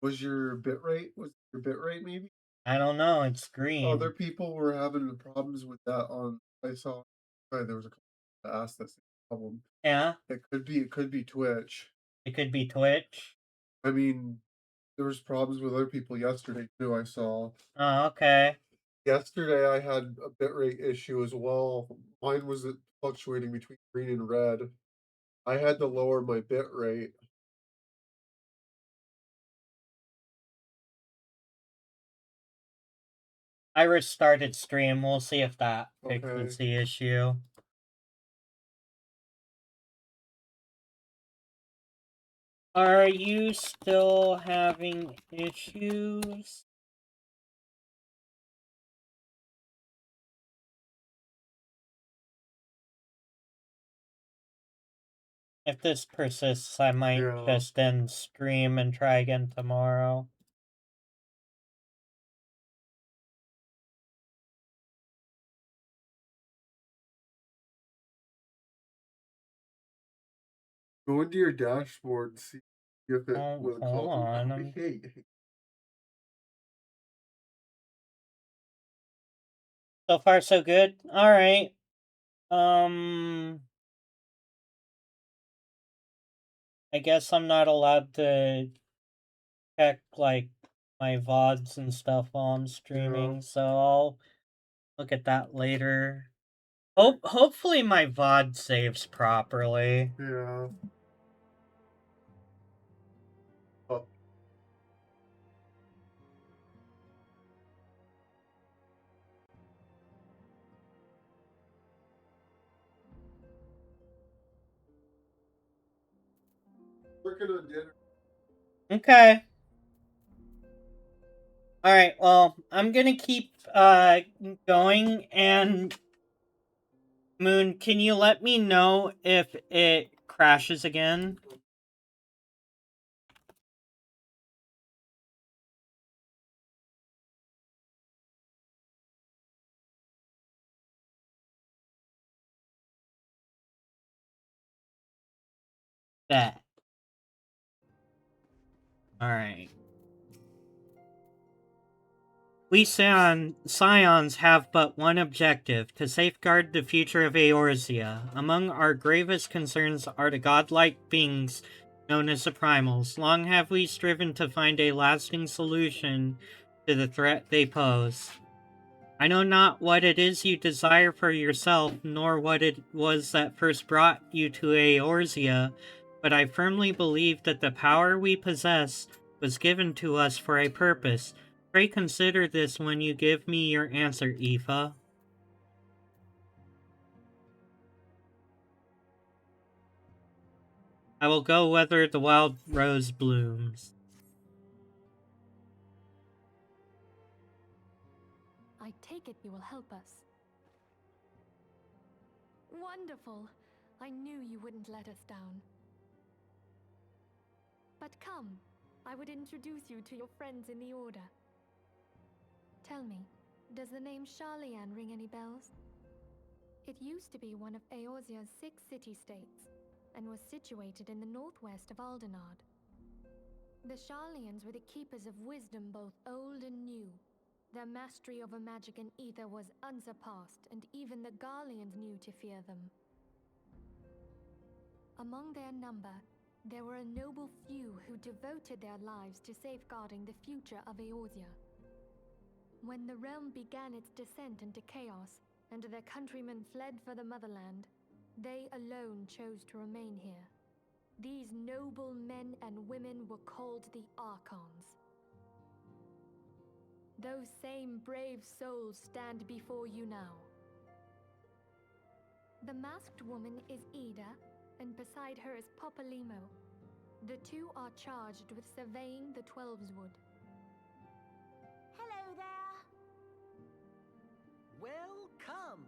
Was your bit rate maybe? I don't know, it's Other green. people were having the problems with that on I saw there was a couple that asked that same problem. Yeah, It could be Twitch. it could be Twitch. I mean, there was problems with other people yesterday too, I saw. Oh, okay. Yesterday I had a bitrate issue as well. Mine was fluctuating between green and red. I had to lower my bit rate. I restarted stream. We'll see if that Okay. fixes the issue. Are you still having issues? If this persists, I might Yeah. just end stream and try again tomorrow. Go into your dashboard and see if it Oh, will hold call. on. Hey, So far, so good. All right. Um, I guess I'm not allowed to check like my VODs and stuff while I'm yeah, streaming, so I'll look at that later. Hopefully my VOD saves properly. yeah. Oh, working on dinner. Okay. All right. Well, I'm gonna keep going. And Moon, can you let me know if it crashes again? Bet. All right. We Scions have but one objective, to safeguard the future of Eorzea. Among our gravest concerns are the godlike beings known as the Primals. Long have we striven to find a lasting solution to the threat they pose. I know not what it is you desire for yourself, nor what it was that first brought you to Eorzea, but I firmly believe that the power we possess was given to us for a purpose. Pray consider this when you give me your answer, Aoife. I will go whether the wild rose blooms. I take it you will help us. Wonderful! I knew you wouldn't let us down. But come, I would introduce you to your friends in the Order. Tell me, does the name Sharlayan ring any bells? It used to be one of Eorzea's 6 city-states, and was situated in the northwest of Aldenard. The Sharlayans were the keepers of wisdom both old and new. Their mastery over magic and ether was unsurpassed, and even the Garleans knew to fear them. Among their number, there were a noble few who devoted their lives to safeguarding the future of Eorzea. When the realm began its descent into chaos, and their countrymen fled for the motherland, they alone chose to remain here. These noble men and women were called the Archons. Those same brave souls stand before you now. The masked woman is Ida, and beside her is Popolimo. The two are charged with surveying the Twelveswood. Hello there! Welcome!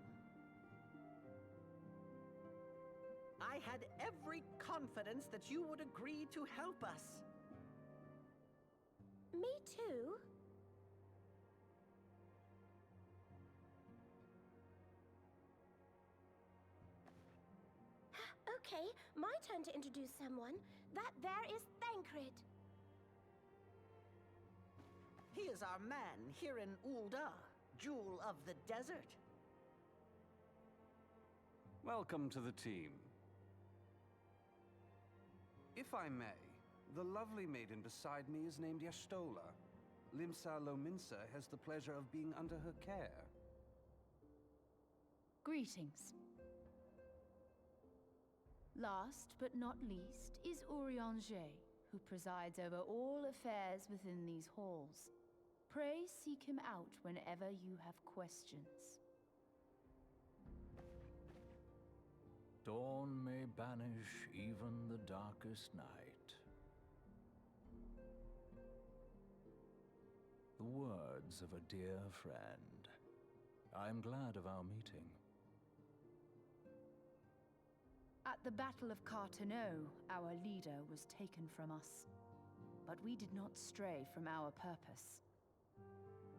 I had every confidence that you would agree to help us. Me too. Okay, my turn to introduce someone. That there is Thancred. is our man here in Ulda, Jewel of the Desert. Welcome to the team. If I may, the lovely maiden beside me is named Yastola. Limsa Lominsa has the pleasure of being under her care. Greetings. Last but not least is Urianger, who presides over all affairs within these halls. Pray seek him out whenever you have questions. Dawn may banish even the darkest night. The words of a dear friend. I'm glad of our meeting. At the Battle of Carteneau, our leader was taken from us. But we did not stray from our purpose.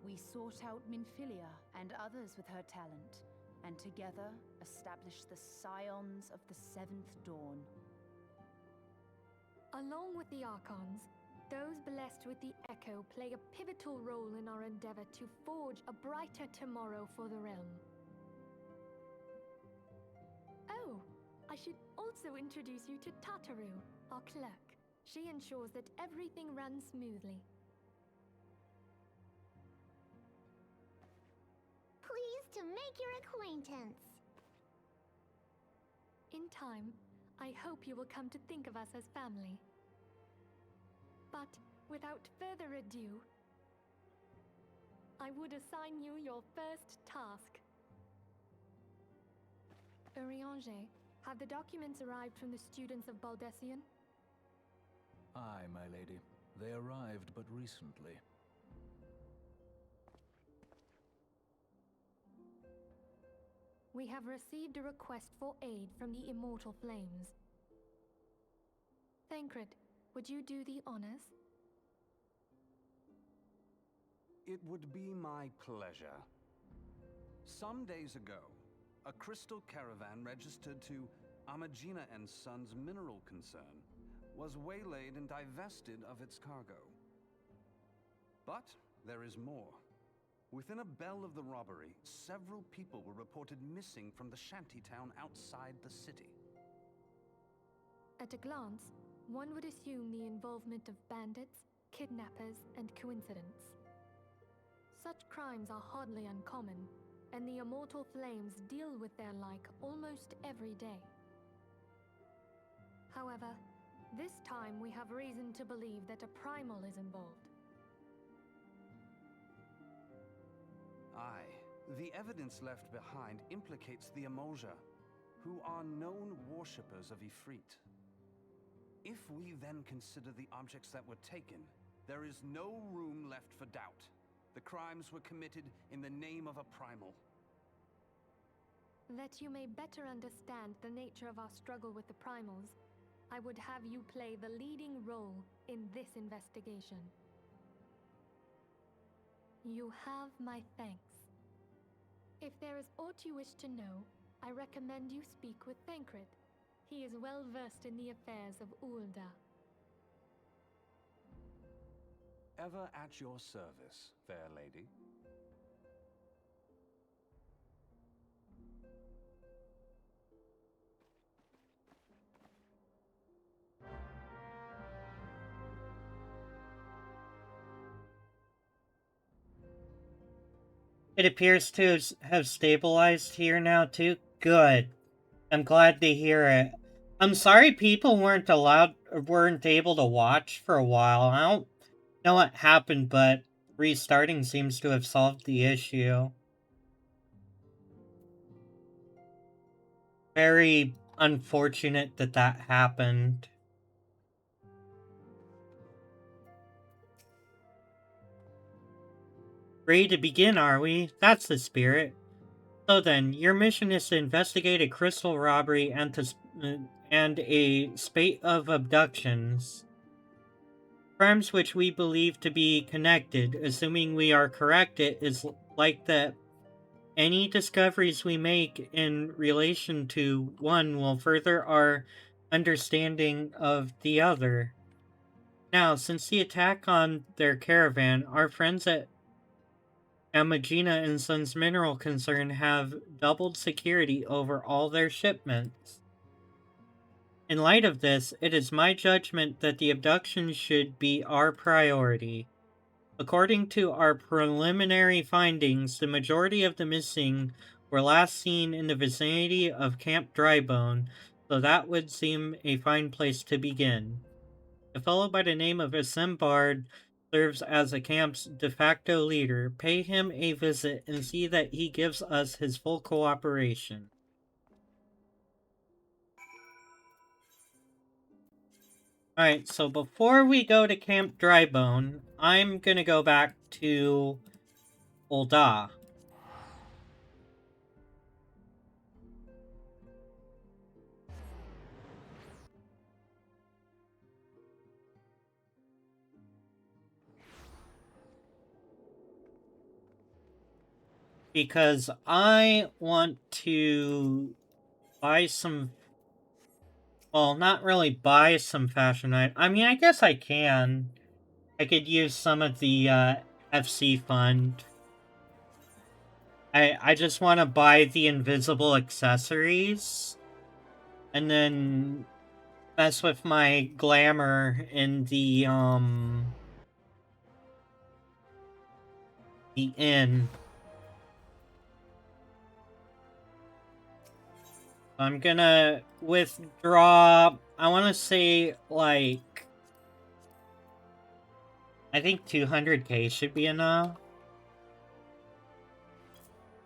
We sought out Minfilia and others with her talent, and together established the Scions of the Seventh Dawn. Along with the Archons, those blessed with the Echo play a pivotal role in our endeavor to forge a brighter tomorrow for the realm. Oh, I should also introduce you to Tataru, our clerk. She ensures that everything runs smoothly. Pleased to make your acquaintance. In time, I hope you will come to think of us as family. But without further ado, I would assign you your first task. Urianger, have the documents arrived from the students of Baldessian? Aye, my lady. They arrived but recently. We have received a request for aid from the Immortal Flames. Thancred, would you do the honors? It would be my pleasure. Some days ago, a crystal caravan registered to Amagina and Sons mineral concern was waylaid and divested of its cargo. But there is more. Within a bell of the robbery, several people were reported missing from the shantytown outside the city. At a glance, one would assume the involvement of bandits, kidnappers, and coincidence. Such crimes are hardly uncommon, and the Immortal Flames deal with their like almost every day. However, this time we have reason to believe that a primal is involved. Aye, the evidence left behind implicates the Emoja, who are known worshippers of Ifrit. If we then consider the objects that were taken, there is no room left for doubt. The crimes were committed in the name of a primal. That you may better understand the nature of our struggle with the primals, I would have you play the leading role in this investigation. You have my thanks. If there is aught you wish to know, I recommend you speak with Thancred. He is well versed in the affairs of Ulda. Ever at your service, fair lady. It appears to have stabilized here now too. Good. I'm glad to hear it. I'm sorry people weren't able to watch for a while. I don't know what happened, but restarting seems to have solved the issue. Very unfortunate that that happened. Ready to begin, are we? That's the spirit. So then, your mission is to investigate a crystal robbery and a spate of abductions. Crimes which we believe to be connected. Assuming we are correct, it is like that any discoveries we make in relation to one will further our understanding of the other. Now, since the attack on their caravan, our friends at Amagina and Sons Mineral Concern have doubled security over all their shipments. In light of this, it is my judgment that the abduction should be our priority. According to our preliminary findings, the majority of the missing were last seen in the vicinity of Camp Drybone, so that would seem a fine place to begin. A fellow by the name of Asembard serves as the camp's de facto leader. Pay him a visit and see that he gives us his full cooperation. Alright, so before we go to Camp Drybone, I'm gonna go back to Ul'dah. Because I want to buy some... Well, not really buy some fashion items. I mean, I guess I can. I could use some of the FC fund. I just want to buy the invisible accessories. And then mess with my glamour in the inn. I'm gonna withdraw, I want to say, like, I think 200k should be enough.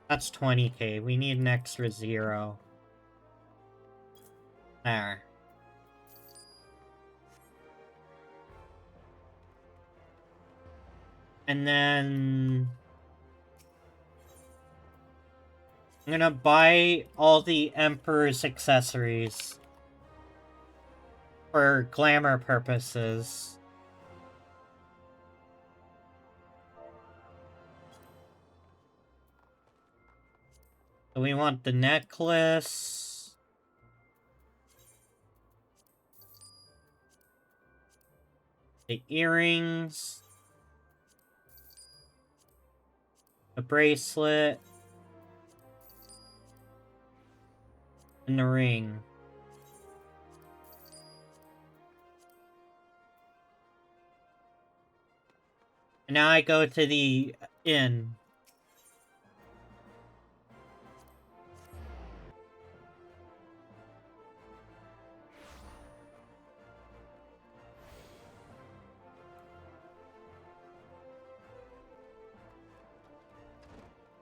That's 20k. We need an extra 0. There. And then I'm gonna buy all the Emperor's accessories for glamour purposes. So we want the necklace. The earrings. The bracelet. And the ring. And now I go to the inn.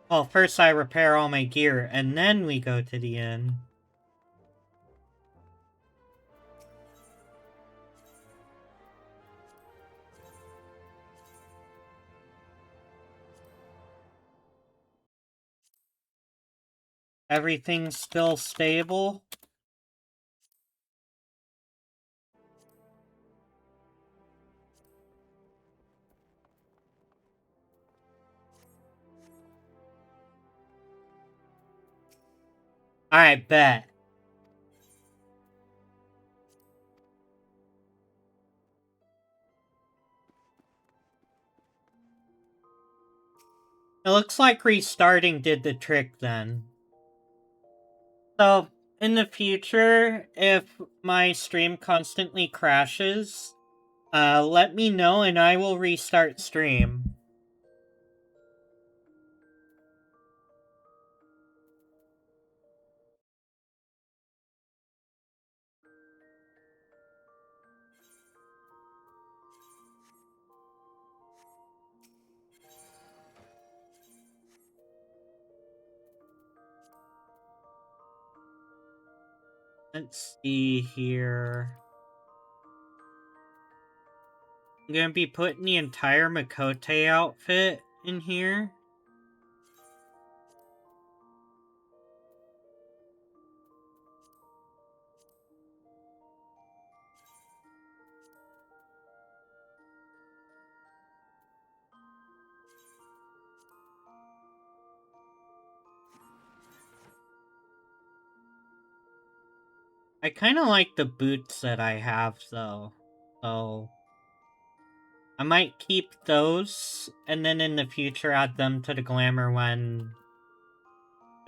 Well, first I repair all my gear, and then we go to the inn. Everything's still stable. Alright, bet. It looks like restarting did the trick then. So, in the future, if my stream constantly crashes, let me know and I will restart stream. Let's see here. I'm gonna be putting the entire Makote outfit in here. I kind of like the boots that I have, though. So I might keep those, and then in the future add them to the glamour when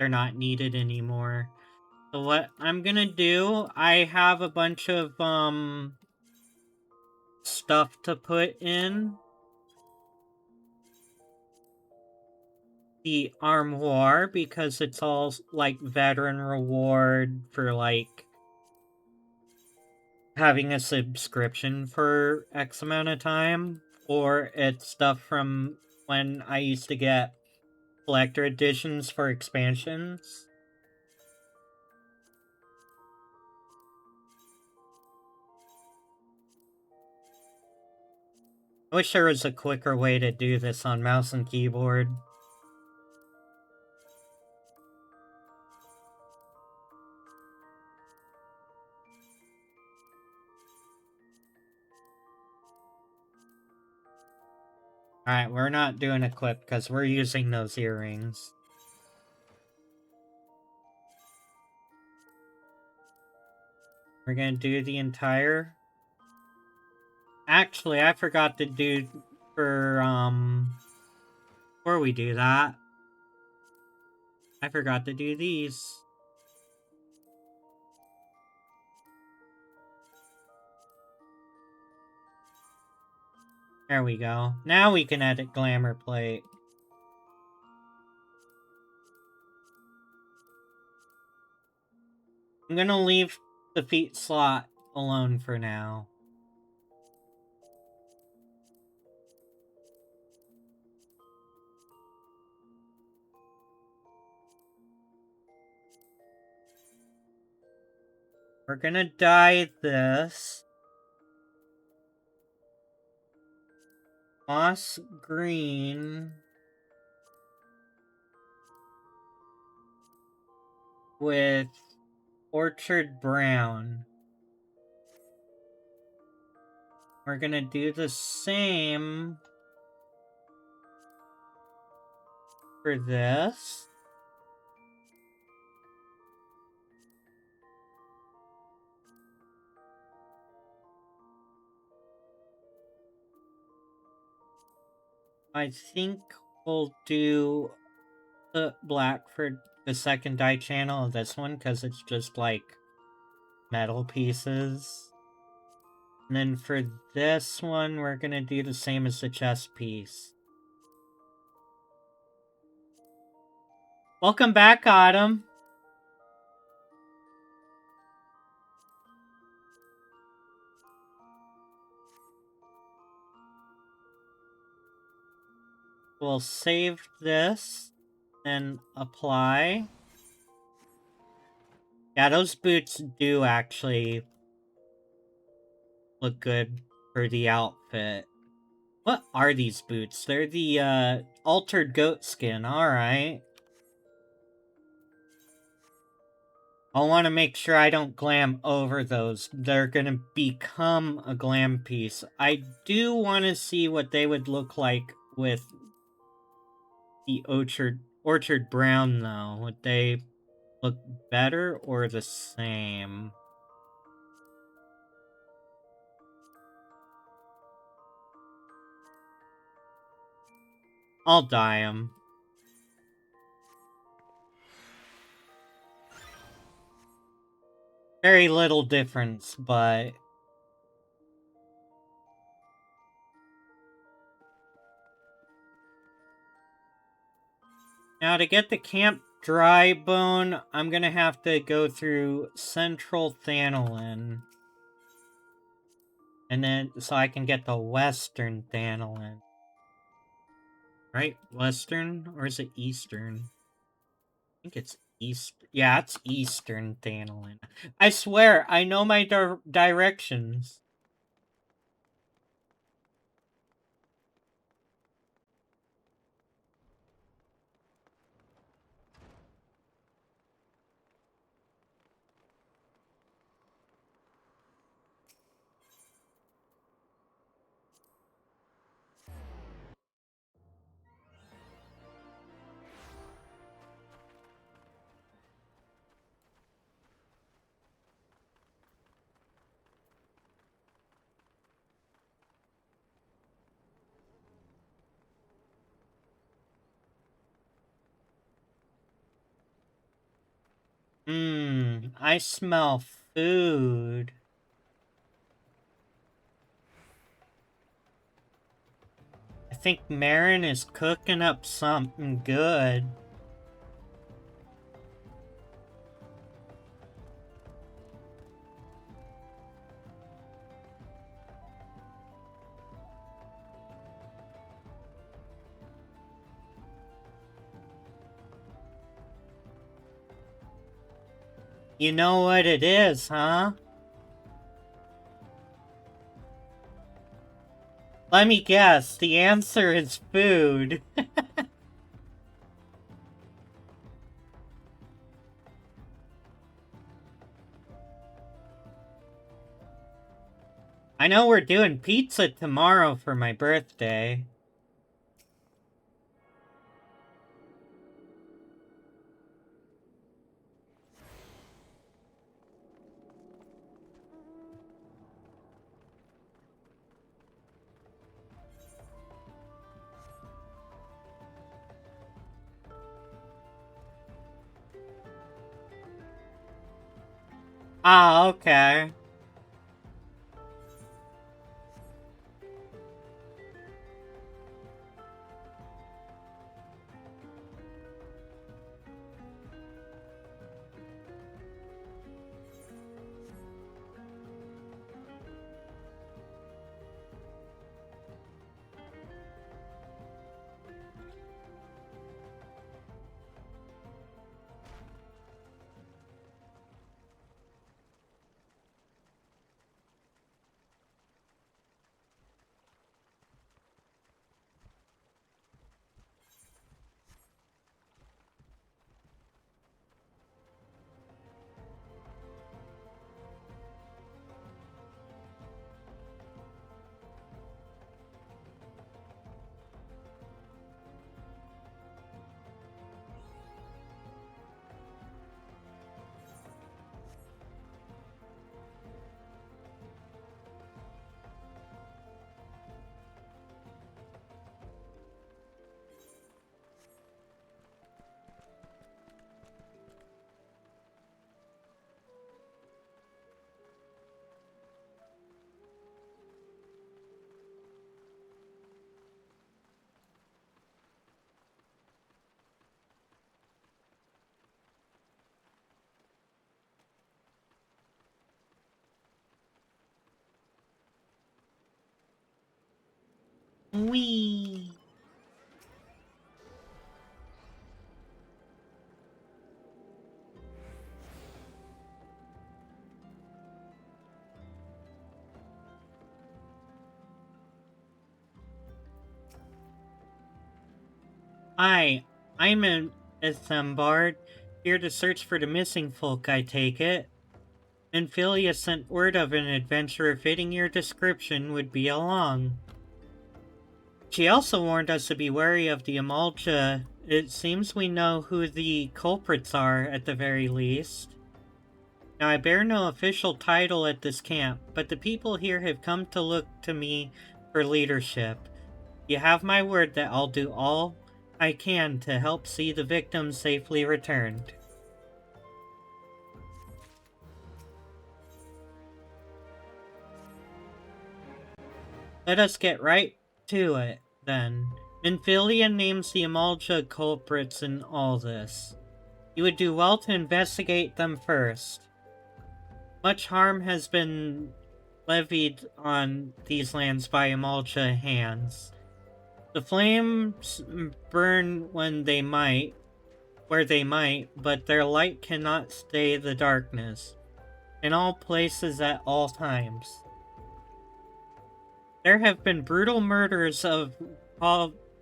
they're not needed anymore. So what I'm gonna do, I have a bunch of, stuff to put in the armoire, because it's all, like, veteran reward for, like, having a subscription for X amount of time, or it's stuff from when I used to get collector editions for expansions. I wish there was a quicker way to do this on mouse and keyboard. Alright, we're not doing equip because we're using those earrings. We're gonna do the entire... Actually, I forgot to do for, before we do that, I forgot to do these. There we go. Now we can edit glamour plate. I'm gonna leave the feet slot alone for now. We're gonna dye this moss green with orchard brown. We're gonna do the same for this. I think we'll do the black for the second dye channel of this one, because it's just like metal pieces. And then for this one, we're gonna do the same as the chest piece. Welcome back, Autumn. We'll save this and apply. Yeah, those boots do actually look good for the outfit. What are these boots? They're the altered goat skin, alright. I want to make sure I don't glam over those. They're gonna become a glam piece. I do want to see what they would look like with the orchard brown, though. Would they look better or the same? I'll dye them. Very little difference, but... Now, to get the camp dry bone, I'm gonna have to go through central Thanolin. And then, so I can get the western Thanolin. Right? Western? Or is it eastern? I think it's east. Yeah, it's eastern Thanolin. I swear, I know my directions. I smell food. I think Marin is cooking up something good. You know what it is, huh? Let me guess, the answer is food. I know we're doing pizza tomorrow for my birthday. Ah, okay. Wee. Hi, I'm an Ithambard, here to search for the missing folk, I take it. Minfilia sent word of an adventurer fitting your description would be along. She also warned us to be wary of the Amalja. It seems we know who the culprits are, at the very least. Now, I bear no official title at this camp, but the people here have come to look to me for leadership. You have my word that I'll do all I can to help see the victims safely returned. Let us get right to it, then. Minfilia names the Amalja culprits in all this. You would do well to investigate them first. Much harm has been levied on these lands by Amalja hands. The flames burn when they might, where they might, but their light cannot stay the darkness. In all places at all times. There have been brutal murders of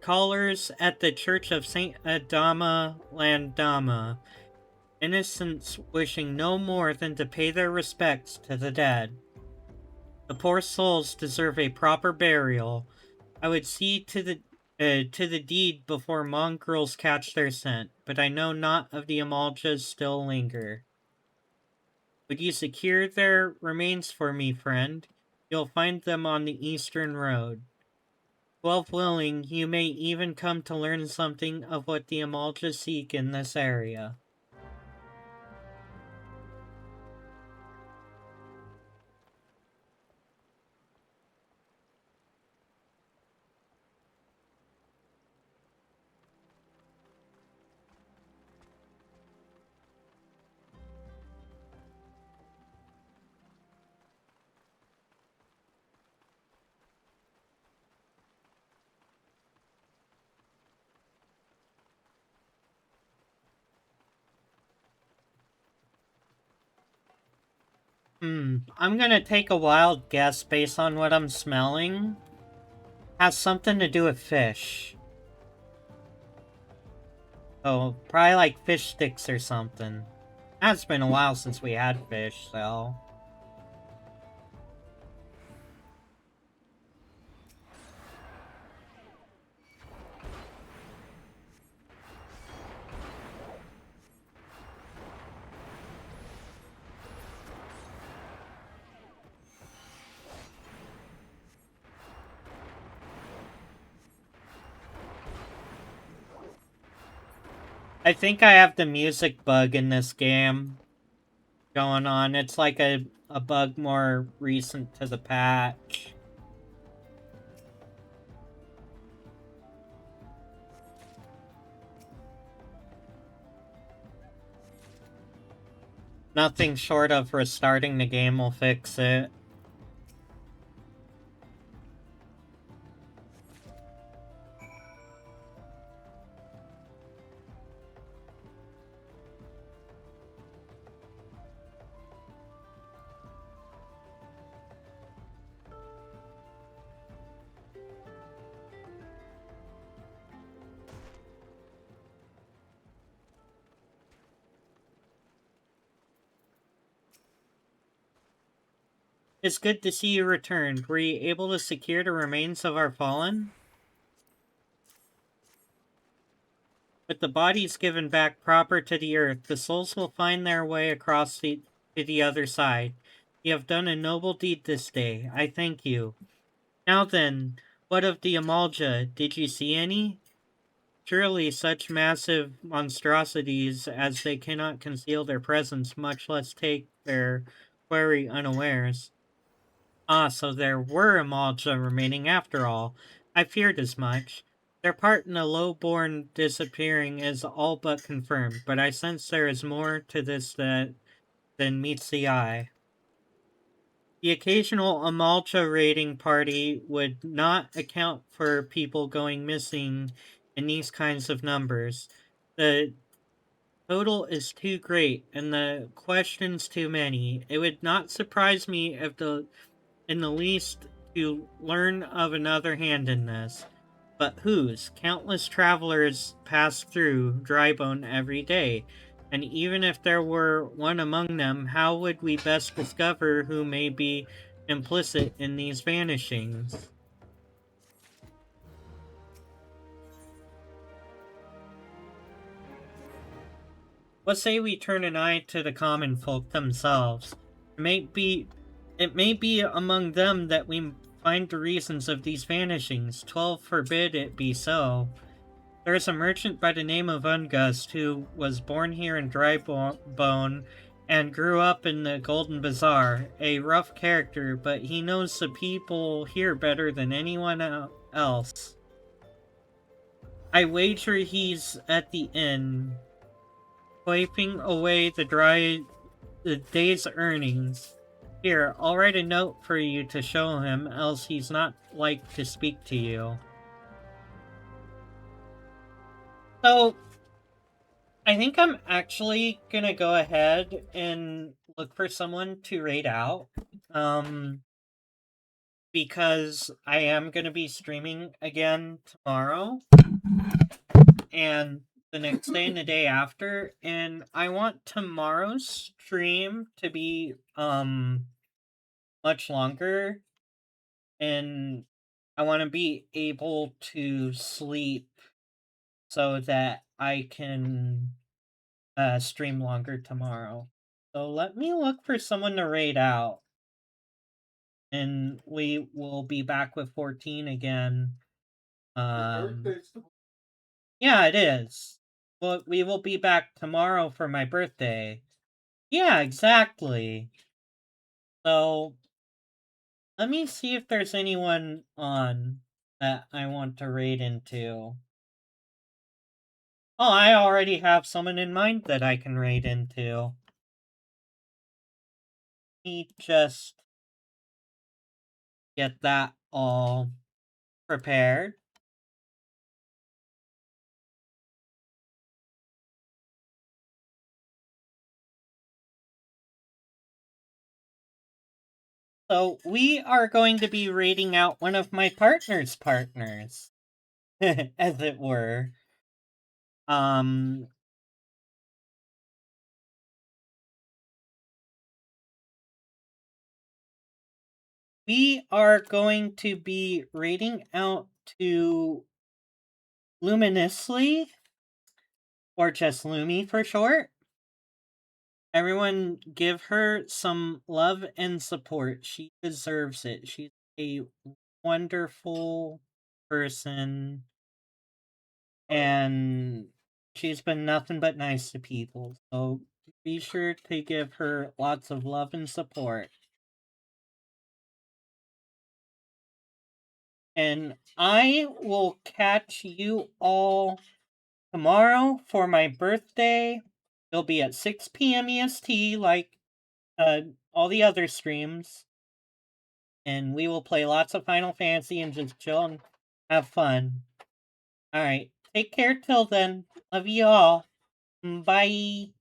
callers at the Church of St. Adama Landama, innocents wishing no more than to pay their respects to the dead. The poor souls deserve a proper burial. I would see to the deed before mongrels catch their scent, but I know not of the Amaljas still linger. Would you secure their remains for me, friend? You'll find them on the eastern road. 12 willing, you may even come to learn something of what the Amalja seek in this area. I'm gonna take a wild guess based on what I'm smelling. Has something to do with fish. Oh, probably like fish sticks or something. It's been a while since we had fish, so... I think I have the music bug in this game going on. It's like a bug more recent to the patch. Nothing short of restarting the game will fix it. It's good to see you returned. Were you able to secure the remains of our fallen? With the bodies given back proper to the earth, the souls will find their way across to the other side. You have done a noble deed this day. I thank you. Now then, what of the Amalja? Did you see any? Surely such massive monstrosities as they cannot conceal their presence, much less take their quarry unawares. Ah, so there were Amalja remaining after all. I feared as much. Their part in the low-born disappearing is all but confirmed, but I sense there is more to this than meets the eye. The occasional Amalja raiding party would not account for people going missing in these kinds of numbers. The total is too great, and the questions too many. It would not surprise me if in the least to learn of another hand in this. But whose? Countless travelers pass through Drybone every day, and even if there were one among them, how would we best discover who may be implicit in these vanishings? What say we turn an eye to the common folk themselves? It may be among them that we find the reasons of these vanishings. 12 forbid it be so. There is a merchant by the name of Ungust who was born here in Drybone and grew up in the Golden Bazaar. A rough character, but he knows the people here better than anyone else. I wager he's at the inn, wiping away the day's earnings. Here, I'll write a note for you to show him, else he's not like to speak to you. So, I think I'm actually gonna go ahead and look for someone to raid out. Because I am gonna be streaming again tomorrow. And the next day and the day after. And I want tomorrow's stream to be, much longer. And I want to be able to sleep so that I can stream longer tomorrow. So let me look for someone to raid out. And we will be back with 14 again. Yeah, it is. Well, we will be back tomorrow for my birthday. Yeah, exactly. So, let me see if there's anyone on that I want to raid into. Oh, I already have someone in mind that I can raid into. Let me just get that all prepared. So we are going to be rating out one of my partner's partners, as it were. We are going to be rating out to Luminously, or just Lumi for short. Everyone give her some love and support. She deserves it. She's a wonderful person, and she's been nothing but nice to people. So be sure to give her lots of love and support. And I will catch you all tomorrow for my birthday. It'll be at 6 p.m. EST, like all the other streams. And we will play lots of Final Fantasy and just chill and have fun. Alright, take care till then. Love you all. Bye.